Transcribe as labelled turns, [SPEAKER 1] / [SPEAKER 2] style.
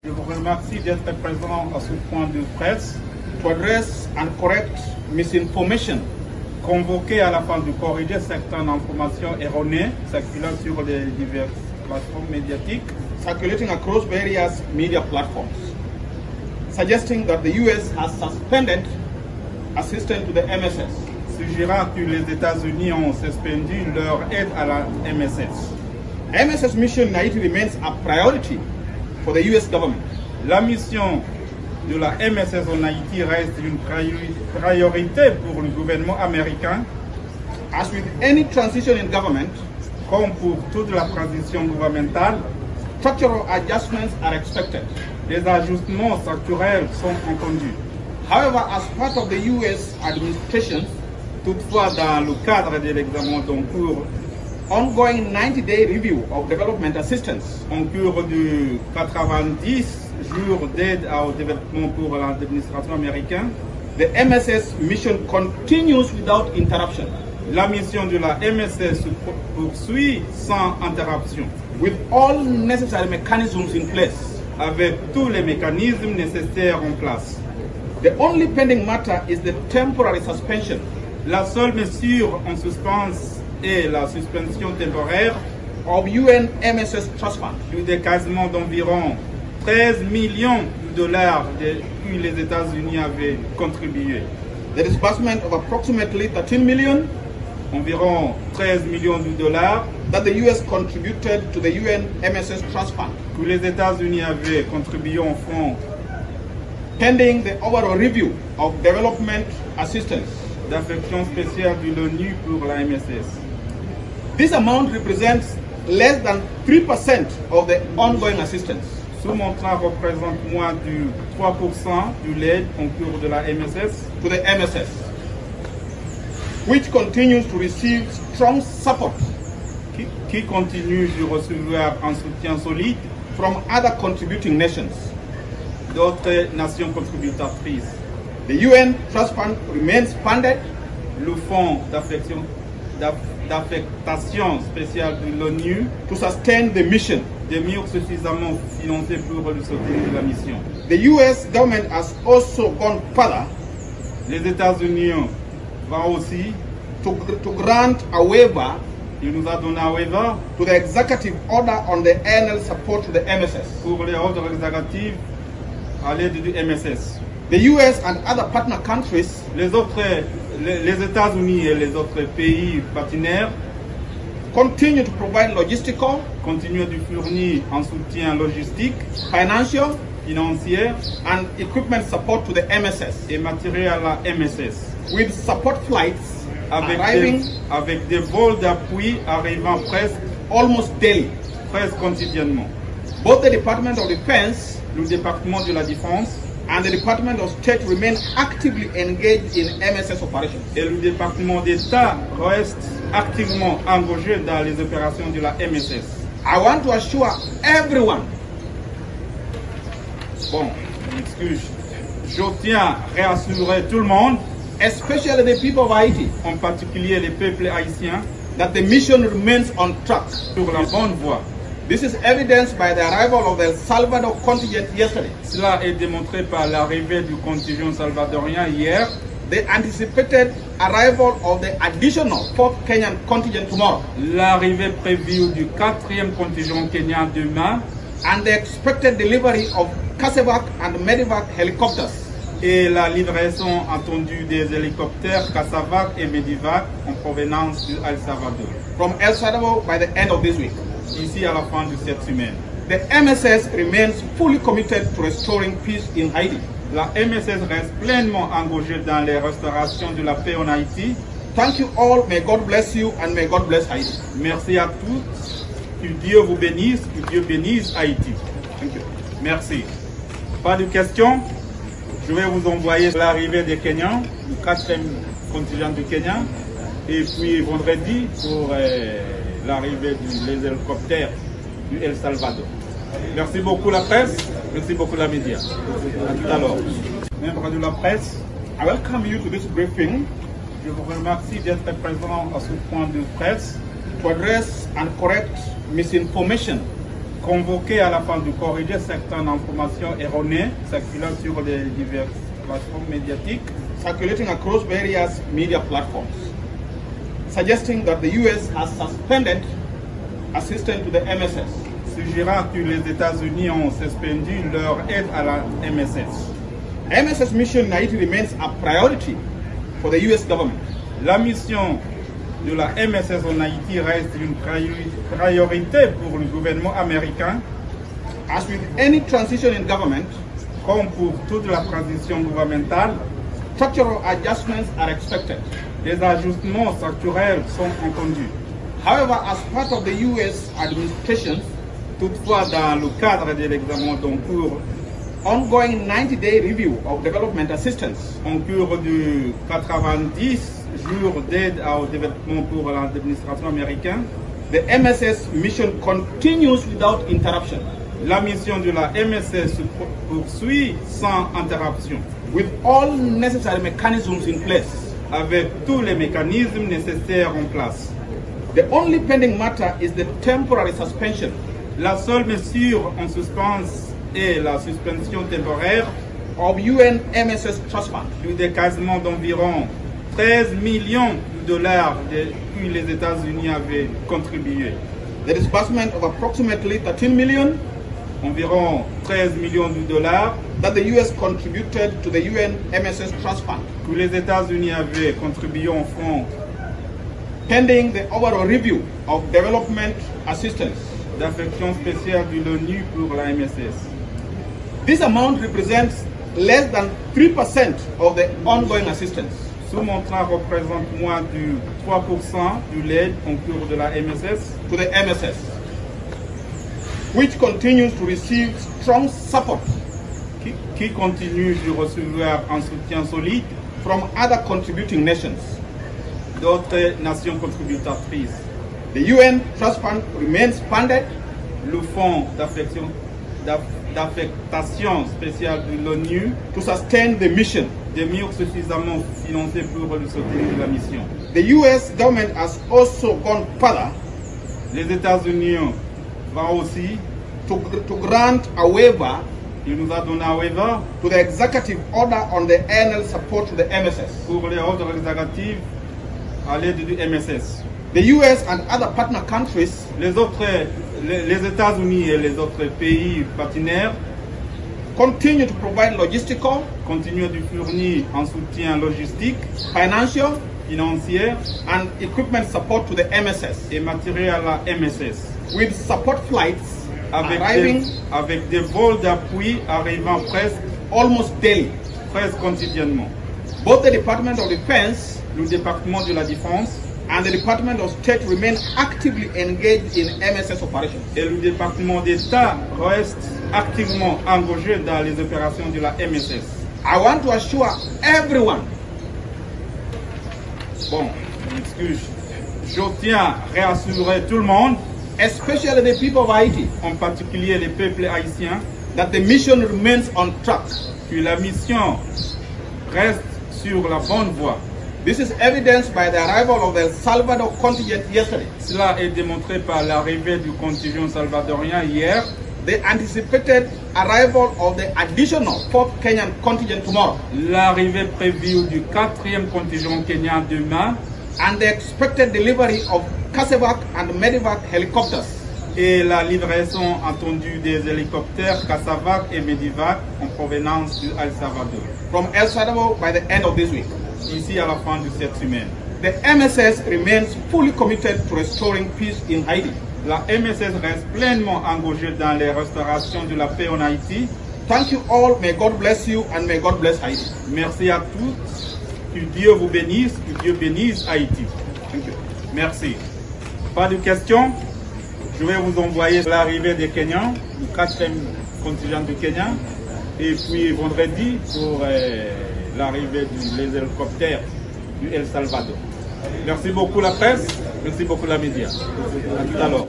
[SPEAKER 1] Je vous remercie d'être présent à ce point de presse to address and correct misinformation convoqué à la fin du corriger certaines informations erronées circulant sur les diverses plateformes médiatiques circulating across various media platforms, suggesting that the US has suspended assistance to the MSS. Suggérant que les États-Unis ont suspendu leur aide à la MSS.
[SPEAKER 2] MSS mission in Haiti remains a priority for the US government.
[SPEAKER 1] La mission de la MSS en Haïti reste une priorité pour le gouvernement américain.
[SPEAKER 2] As with any transition in government,
[SPEAKER 1] comme pour toute la transition gouvernementale,
[SPEAKER 2] structural adjustments are expected.
[SPEAKER 1] Les ajustements structurels sont entendus.
[SPEAKER 2] However, as part of the US administration,
[SPEAKER 1] toutefois dans le cadre de l'examen en cours,
[SPEAKER 2] ongoing 90-day review of development assistance,
[SPEAKER 1] en cours de 90 jours d'aide au développement pour l'administration américaine,
[SPEAKER 2] the MSS mission continues without interruption.
[SPEAKER 1] La mission de la MSS se poursuit sans interruption,
[SPEAKER 2] with all necessary mechanisms in place,
[SPEAKER 1] avec tous les mécanismes nécessaires en place.
[SPEAKER 2] The only pending matter is the temporary suspension.
[SPEAKER 1] La seule mesure en suspens est la suspension temporaire
[SPEAKER 2] of UN MSS Trust Fund,
[SPEAKER 1] du décaissement d'environ 13 millions de dollars que les États-Unis avaient contribué.
[SPEAKER 2] The disbursement of approximately 13 million,
[SPEAKER 1] environ 13 millions de dollars,
[SPEAKER 2] that the US contributed to the UN MSS Trust Fund,
[SPEAKER 1] que les États-Unis avaient contribué en fonds,
[SPEAKER 2] pending the overall review of development assistance
[SPEAKER 1] d'affection spéciale de l'ONU pour la MSS.
[SPEAKER 2] This amount represents less than 3% of the ongoing assistance.
[SPEAKER 1] Ce montant représente moins de 3% de l'aide en cours de la MSS,
[SPEAKER 2] to the MSS, which continues to receive strong support,
[SPEAKER 1] qui continue de recevoir un soutien solide
[SPEAKER 2] from other contributing nations,
[SPEAKER 1] d'autres nations contributrices.
[SPEAKER 2] The UN Trust Fund remains funded.
[SPEAKER 1] Le fonds d'affectation spéciale de l'ONU
[SPEAKER 2] to sustain the mission,
[SPEAKER 1] demeure suffisamment financé pour le soutenir de la mission.
[SPEAKER 2] The US government has also gone further.
[SPEAKER 1] Les États-Unis vont aussi
[SPEAKER 2] to grant a waiver.
[SPEAKER 1] Il nous a donné un waiver
[SPEAKER 2] to the executive order on the annual support to the MSS.
[SPEAKER 1] Pour les ordres exécutifs à l'aide du MSS.
[SPEAKER 2] The US and other partner countries,
[SPEAKER 1] les États-Unis et les autres pays partenaires,
[SPEAKER 2] continue to provide logistical,
[SPEAKER 1] continuent de fournir un soutien logistique,
[SPEAKER 2] financial,
[SPEAKER 1] financier,
[SPEAKER 2] and equipment support to the MSS
[SPEAKER 1] et matériel à la MSS,
[SPEAKER 2] with support flights
[SPEAKER 1] avec des vols d'appui arrivant presque
[SPEAKER 2] almost daily,
[SPEAKER 1] presque quotidiennement.
[SPEAKER 2] Both the Department of Defense,
[SPEAKER 1] le département de la Défense,
[SPEAKER 2] and the Department of State remain actively engaged in MSS operations.
[SPEAKER 1] Et le département d'État reste activement engagé dans les opérations de la MSS.
[SPEAKER 2] I want to assure everyone.
[SPEAKER 1] Bon, excuse. Je tiens à réassurer tout le monde,
[SPEAKER 2] especially the people of Haiti,
[SPEAKER 1] en particulier les peuples haïtiens,
[SPEAKER 2] that the mission remains on track,
[SPEAKER 1] sur la bonne voie.
[SPEAKER 2] This is evidenced by the arrival of the El Salvador contingent yesterday.
[SPEAKER 1] Cela est démontré par l'arrivée du contingent salvadorien hier.
[SPEAKER 2] The anticipated arrival of the additional 4th Kenyan contingent tomorrow.
[SPEAKER 1] L'arrivée prévue du 4e contingent kenyan demain.
[SPEAKER 2] And the expected delivery of CASEVAC and MEDEVAC helicopters.
[SPEAKER 1] Et la livraison attendue des hélicoptères CASEVAC et MEDEVAC en provenance de El Salvador.
[SPEAKER 2] From El Salvador by the end of this week.
[SPEAKER 1] Ici à la fin de cette semaine.
[SPEAKER 2] The MSS remains fully committed to restoring peace in Haiti.
[SPEAKER 1] La MSS reste pleinement engagée dans les restaurations de la paix en Haïti.
[SPEAKER 2] Thank you all. May God bless you and may God bless Haiti.
[SPEAKER 1] Merci à tous. Que Dieu vous bénisse, que Dieu bénisse Haïti.
[SPEAKER 2] Thank you.
[SPEAKER 1] Merci. Pas de questions? Je vais vous envoyer l'arrivée des Kenyans, le 4e contingent du Kenya, et puis vendredi pour l'arrivée des hélicoptères du El Salvador. Merci beaucoup la presse, merci beaucoup la média. À tout à l'heure. Membres de la presse,
[SPEAKER 2] I welcome you to this briefing.
[SPEAKER 1] Je vous remercie d'être présent à ce point de presse
[SPEAKER 2] to address and correct misinformation
[SPEAKER 1] convoqué à la fin de corriger certaines informations erronées circulant sur les diverses plateformes médiatiques,
[SPEAKER 2] circulating across various media platforms, suggesting that the US has suspended assistance to the MSS.
[SPEAKER 1] Suggérant que les États-Unis ont suspendu leur aide à la MSS.
[SPEAKER 2] MSS mission in Haiti remains a priority for the US government.
[SPEAKER 1] La mission de la MSS en Haïti reste une priorité pour le gouvernement américain.
[SPEAKER 2] As with any transition in government,
[SPEAKER 1] comme pour toute la transition gouvernementale,
[SPEAKER 2] structural adjustments are expected.
[SPEAKER 1] Des ajustements structurels sont entendus.
[SPEAKER 2] However, as part of the US administration,
[SPEAKER 1] toutefois dans le cadre de l'examen d'encours,
[SPEAKER 2] ongoing 90-day review of development assistance,
[SPEAKER 1] en cours de 90 jours d'aide au développement pour l'administration américaine,
[SPEAKER 2] the MSS mission continues without interruption.
[SPEAKER 1] La mission de la MSS se poursuit sans interruption,
[SPEAKER 2] with all necessary mechanisms in place,
[SPEAKER 1] avec tous les mécanismes nécessaires en place.
[SPEAKER 2] The only pending matter is the temporary suspension.
[SPEAKER 1] La seule mesure en suspens est la suspension temporaire
[SPEAKER 2] of UN MSS Trust Fund,
[SPEAKER 1] du décaissement d'environ 13 millions de dollars que les États-Unis avaient contribué.
[SPEAKER 2] The disbursement of approximately 13 million,
[SPEAKER 1] environ 13 millions de dollars,
[SPEAKER 2] that the US contributed to the UN MSS Trust Fund,
[SPEAKER 1] que les États-Unis avaient contribué en fonds,
[SPEAKER 2] pending the overall review of development assistance
[SPEAKER 1] d'affection spéciale de l'ONU pour la MSS.
[SPEAKER 2] This amount represents less than 3% of the ongoing assistance.
[SPEAKER 1] Ce montant représente moins de 3% de l'aide en cours de la MSS,
[SPEAKER 2] to the MSS, which continues to receive strong support
[SPEAKER 1] qui continue de recevoir un soutien solide
[SPEAKER 2] from other contributing nations.
[SPEAKER 1] D'autres nations contributrices.
[SPEAKER 2] The UN Trust Fund remains funded.
[SPEAKER 1] Le fonds d'affectation spéciale de l'ONU
[SPEAKER 2] to sustain the mission.
[SPEAKER 1] Demeure suffisamment financé pour le soutenir de la mission.
[SPEAKER 2] The US government has also gone further.
[SPEAKER 1] Les États-Unis vont aussi
[SPEAKER 2] to grant a waiver.
[SPEAKER 1] Il nous a donné un waiver
[SPEAKER 2] to the executive order on the annual support to the MSS.
[SPEAKER 1] Pour les ordres exécutifs à l'aide du MSS.
[SPEAKER 2] The US and other partner countries,
[SPEAKER 1] les États-Unis et les autres pays partenaires,
[SPEAKER 2] continue to provide logistical,
[SPEAKER 1] continuent de fournir un soutien logistique,
[SPEAKER 2] financial,
[SPEAKER 1] financier,
[SPEAKER 2] and equipment support to the MSS
[SPEAKER 1] et matériel à la MSS,
[SPEAKER 2] with support flights
[SPEAKER 1] avec des vols d'appui arrivant presque
[SPEAKER 2] almost daily,
[SPEAKER 1] presque quotidiennement.
[SPEAKER 2] Both the Department of Defense,
[SPEAKER 1] le département de la Défense,
[SPEAKER 2] and the Department of State remain actively engaged in MSS operations.
[SPEAKER 1] Et le département d'État reste activement engagé dans les opérations de la MSS.
[SPEAKER 2] I want to assure everyone.
[SPEAKER 1] Bon, excuse. Je tiens à réassurer tout le monde,
[SPEAKER 2] especially the people of Haiti,
[SPEAKER 1] en particulier les peuples haïtiens,
[SPEAKER 2] that the mission remains on track.
[SPEAKER 1] Que la mission reste sur la bonne voie.
[SPEAKER 2] This is evidenced by the arrival of the El Salvador contingent yesterday.
[SPEAKER 1] Cela est démontré par l'arrivée du contingent salvadorien hier.
[SPEAKER 2] The anticipated arrival of the additional 4th Kenyan contingent tomorrow.
[SPEAKER 1] L'arrivée prévue du 4e contingent kenyan demain.
[SPEAKER 2] And the expected delivery of CASEVAC and MEDEVAC helicopters.
[SPEAKER 1] Et la livraison attendue des hélicoptères CASEVAC et MEDEVAC en provenance du El Salvador.
[SPEAKER 2] From El Salvador by the end of this week.
[SPEAKER 1] Ici à la fin de cette semaine.
[SPEAKER 2] The MSS remains fully committed to restoring peace in Haiti.
[SPEAKER 1] La MSS reste pleinement engagée dans les restaurations de la paix en Haïti.
[SPEAKER 2] Thank you all. May God bless you and may God bless Haiti.
[SPEAKER 1] Merci à tous. Que Dieu vous bénisse, que Dieu bénisse Haïti.
[SPEAKER 2] Thank you.
[SPEAKER 1] Merci. Pas de questions? Je vais vous envoyer l'arrivée des Kenyans, le 4e contingent du Kenya, et puis vendredi pour l'arrivée des hélicoptères du El Salvador. Merci beaucoup la presse, merci beaucoup la média. À tout à l'heure.